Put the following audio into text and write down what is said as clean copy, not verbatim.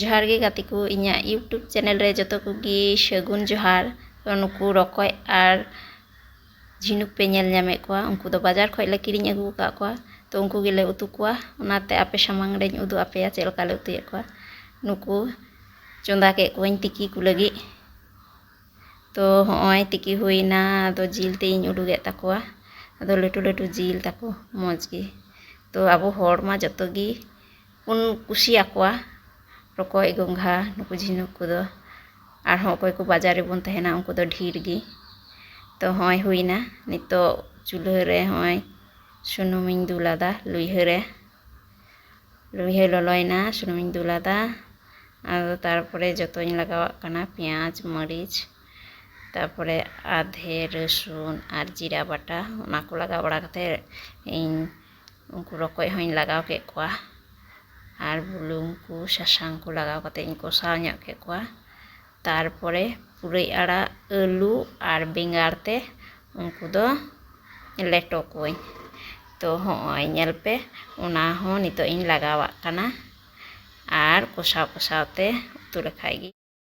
जोहार गे गाते को इᱧᱟ यूट्यूब चैनल रे जतो कोगी सगुन जोहार नुकु रकय और झिनुक पे नेल ᱧᱟᱢᱮ कोआ उनको दो बाजार खय ले किरिኝ अगु का कोआ तो उनको गेले उतु कोआ ओनाते आपे सामांग रेñ उदु आपेया चेल का ले उतुए कोआ नुकु चोंदा के कोኝ तिकी को लगी तो होय तिकी हुईना तो जिल ते ᱤᱧ उडुगे ताकोआ अदो लटू लटू जिल ताको मौज गी तो अब हर मा जतो गी उन कुसिया कोआ रकय गंघा नुकु झिनुक को दो और अकय को बाजार रे बन तहेना उनको दो ढेर गी तो होय हुईना नितो चूल्हा रे होय सुनुमिñ दुलादा लुइहे ललयना सुनुमिñ दुलादा आदो तारपरे जतोñ लगावाग काना पेंयाज मरीच तारपरे आधे रसुन और जीरा बाटा ओना को लगाव बड़ा कते इन उनको रकय होñ लगाव के कोआ और बुलुंग को सासांग को लगाव कते इन कषाव ᱧᱚᱜ के कोआ तारपरे पुरई आड़ा आलू और बेंगार ते उनको दो लेटो कोኝ तो होय नेल पे ओना हो नितो इन लगावाग काना और कषाव कषाव ते उतु लेखाय गी।